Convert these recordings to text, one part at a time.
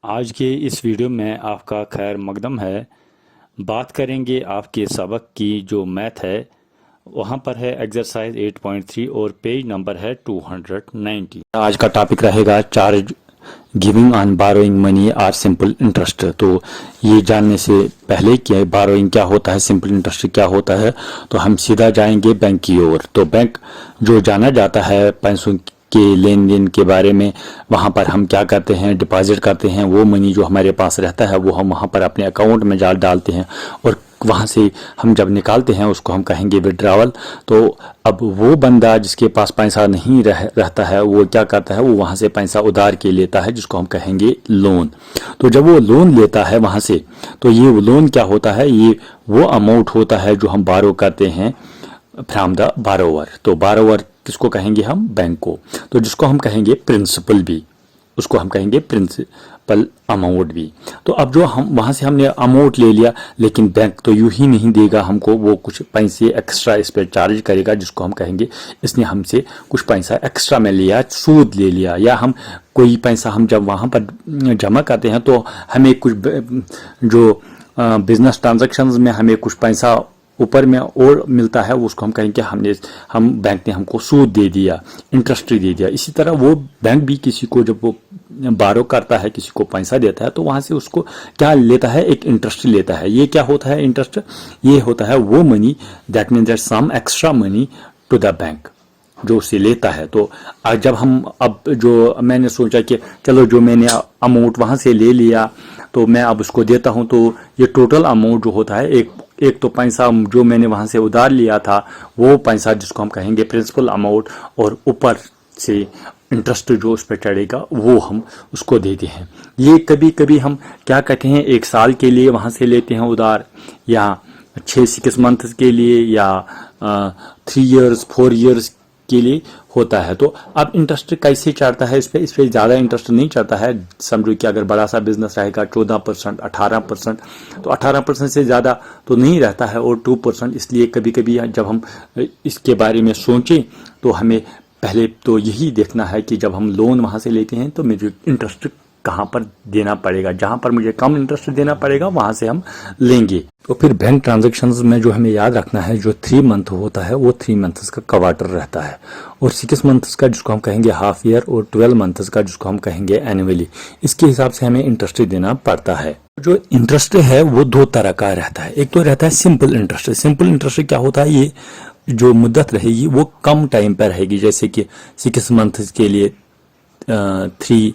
आज के इस वीडियो में आपका खैर मकदम है। बात करेंगे आपके सबक की जो मैथ है, वहाँ पर है एक्सरसाइज 8.3 और पेज नंबर है 290। आज का टॉपिक रहेगा charge giving on borrowing money or simple interest. तो ये जानने से पहले कि बारोइंग क्या होता है, सिंपल इंटरेस्ट क्या होता है, तो हम सीधा जाएंगे बैंक की ओर। तो बैंक जो जाना जाता है पैसों के लेन देन के बारे में, वहाँ पर हम क्या करते हैं, डिपॉजिट करते हैं। वो मनी जो हमारे पास रहता है वो हम वहाँ पर अपने अकाउंट में डालते हैं और वहाँ से हम जब निकालते हैं उसको हम कहेंगे विड्रॉवल। तो अब वो बंदा जिसके पास पैसा नहीं रहता है वो क्या करता है, वो वहाँ से पैसा उधार के लेता है, जिसको हम कहेंगे लोन। तो जब वो लोन लेता है वहाँ से, तो ये लोन क्या होता है, ये वो अमाउंट होता है जो हम बारो करते हैं फ्रॉम द बारोवर। तो बारोवर किसको कहेंगे हम, बैंक को। तो जिसको हम कहेंगे प्रिंसिपल भी, उसको हम कहेंगे प्रिंसिपल अमाउंट भी। तो अब जो हम वहाँ से हमने अमाउंट ले लिया, लेकिन बैंक तो यूं ही नहीं देगा हमको, वो कुछ पैसे एक्स्ट्रा इस पर चार्ज करेगा, जिसको हम कहेंगे इसने हमसे कुछ पैसा एक्स्ट्रा में लिया, सूद ले लिया। या हम कोई पैसा हम जब वहाँ पर जमा करते हैं तो हमें कुछ जो बिजनेस ट्रांजेक्शन्स में हमें कुछ पैसा ऊपर में और मिलता है, उसको हम कहेंगे हम बैंक ने हमको सूद दे दिया, इंटरेस्ट दे दिया। इसी तरह वो बैंक भी किसी को जब वो बारो करता है, किसी को पैसा देता है, तो वहां से उसको क्या लेता है, एक इंटरेस्ट लेता है। ये क्या होता है इंटरेस्ट, ये होता है वो money, that means that some extra money to the bank जो उसे लेता है। तो जब हम अब जो मैंने सोचा कि चलो जो मैंने अमाउंट वहां से ले लिया तो मैं अब उसको देता हूं, तो ये टोटल अमाउंट जो होता है, एक तो पैसा जो मैंने वहां से उधार लिया था वो पैसा, जिसको हम कहेंगे प्रिंसिपल अमाउंट, और ऊपर से इंटरेस्ट जो उस पर चढ़ेगा वो हम उसको देते हैं। ये कभी कभी हम क्या कहते हैं, एक साल के लिए वहां से लेते हैं उधार, या 6 मंथ के लिए, या 3 years 4 years के लिए होता है। तो अब इंटरेस्ट कैसे चढ़ता है, इस पे ज़्यादा इंटरेस्ट नहीं चढ़ता है। समझो कि अगर बड़ा सा बिजनेस रहेगा 14%, 18%, तो 18% से ज़्यादा तो नहीं रहता है, और 2%। इसलिए कभी कभी जब हम इसके बारे में सोचें तो हमें पहले तो यही देखना है कि जब हम लोन वहाँ से लेते हैं तो मुझे इंटरेस्ट कहाँ पर देना पड़ेगा, जहाँ पर मुझे कम इंटरेस्ट देना पड़ेगा वहाँ से हम लेंगे। तो फिर बैंक ट्रांजैक्शंस में जो हमें याद रखना है, जो 3 मंथ होता है वो 3 मंथ्स का क्वार्टर रहता है, और 6 मंथ्स का जिसको हम कहेंगे हाफ ईयर, और 12 मंथ्स का जिसको हम कहेंगे एनुअली। इसके हिसाब से हमें इंटरेस्ट देना पड़ता है। जो इंटरेस्ट है वो 2 तरह का रहता है। एक तो रहता है सिंपल इंटरेस्ट। सिंपल इंटरेस्ट क्या होता है, ये जो मुद्दत रहेगी वो कम टाइम पर रहेगी, जैसे कि 6 मंथ्स के लिए, 3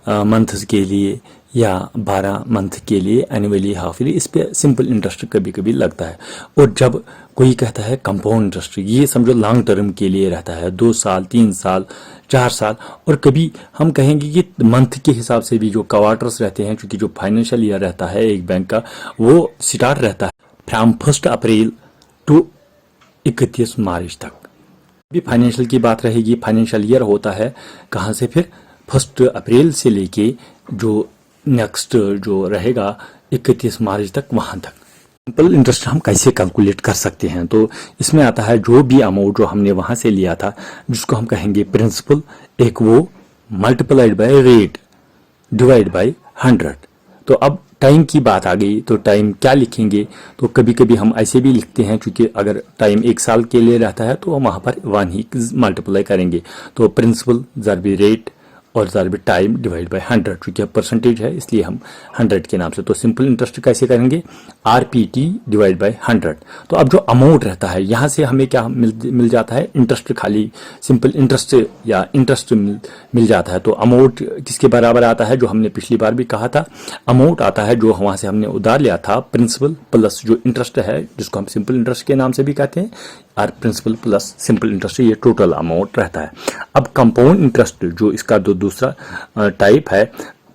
मंथ्स के लिए, या 12 मंथ के लिए, एनुअली, हाफ ईयरली, इस पे सिंपल इंटरेस्ट कभी कभी लगता है। और जब कोई कहता है कंपाउंड इंटरेस्ट, ये समझो लॉन्ग टर्म के लिए रहता है, 2 साल, 3 साल, 4 साल। और कभी हम कहेंगे कि मंथ के हिसाब से भी जो क्वार्टर्स रहते हैं, क्योंकि जो फाइनेंशियल ईयर रहता है एक बैंक का, वो स्टार्ट रहता है फ्रॉम 1 अप्रैल टू 31 मार्च तक। भी फाइनेंशियल की बात रहेगी, फाइनेंशियल ईयर होता है कहाँ से, फिर 1 अप्रैल से लेके जो नेक्स्ट जो रहेगा 31 मार्च तक, वहां तक। सिंपल इंटरेस्ट हम कैसे कैलकुलेट कर सकते हैं, तो इसमें आता है जो भी अमाउंट जो हमने वहां से लिया था, जिसको हम कहेंगे प्रिंसिपल, एक वो multiplied by rate divide by 100। तो अब टाइम की बात आ गई, तो टाइम क्या लिखेंगे, तो कभी कभी हम ऐसे भी लिखते हैं, क्योंकि अगर टाइम 1 साल के लिए रहता है तो हम वहां पर 1 ही मल्टीप्लाई करेंगे। तो प्रिंसिपल ज़रबी रेट और ज़रबी टाइम डिवाइड बाय 100, क्योंकि परसेंटेज है इसलिए हम 100 के नाम से। तो सिंपल इंटरेस्ट कैसे करेंगे, RPT डिवाइड बाय 100। तो अब जो अमाउंट रहता है यहाँ से हमें क्या मिल जाता है, इंटरेस्ट, खाली सिंपल इंटरेस्ट या इंटरेस्ट मिल जाता है। तो अमाउंट किसके बराबर आता है, जो हमने पिछली बार भी कहा था, अमाउंट आता है जो वहाँ से हमने उधार लिया था, प्रिंसिपल प्लस जो इंटरेस्ट है, जिसको हम सिंपल इंटरेस्ट के नाम से भी कहते हैं, और प्रिंसिपल प्लस सिंपल इंटरेस्ट, ये टोटल अमाउंट रहता है। अब कंपाउंड इंटरेस्ट जो इसका दूसरा टाइप है,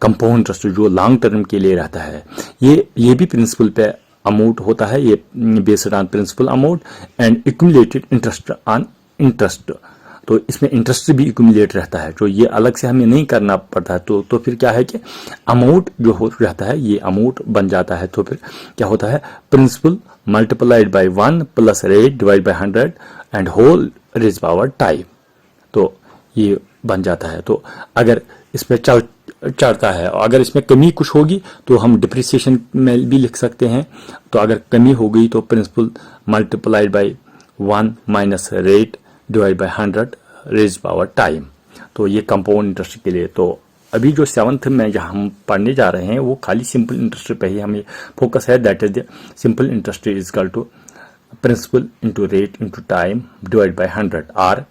कंपाउंड इंटरेस्ट जो लॉन्ग टर्म के लिए रहता है, ये भी प्रिंसिपल पे अमाउंट होता है, ये based on principal amount and accumulated interest on interest. तो इसमें इंटरेस्ट भी एक्यूमुलेट रहता है, जो ये अलग से हमें नहीं करना पड़ता है। तो फिर क्या है कि अमाउंट जो हो रहता है ये अमाउंट बन जाता है। तो फिर क्या होता है, principal multiplied by 1 plus rate divide by 100 and whole raise power time. तो ये बन जाता है। तो अगर इस पर चढ़ता है। अगर इसमें कमी कुछ होगी तो हम डिप्रिसिएशन में भी लिख सकते हैं। तो अगर कमी हो गई तो principal multiplied by 1 minus rate divide by 100 raise power time. तो ये कंपाउंड इंटरेस्ट के लिए। तो अभी जो 7th में जहाँ हम पढ़ने जा रहे हैं वो खाली सिंपल इंटरेस्ट पे ही हमें फोकस है। That is the simple interest is equal to principal into rate into time divide by 100 or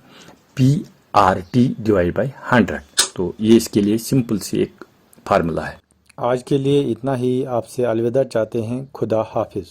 PRT divide by 100। तो ये इसके लिए सिंपल सी एक फार्मूला है। आज के लिए इतना ही। आपसे अलविदा चाहते हैं। खुदा हाफिज।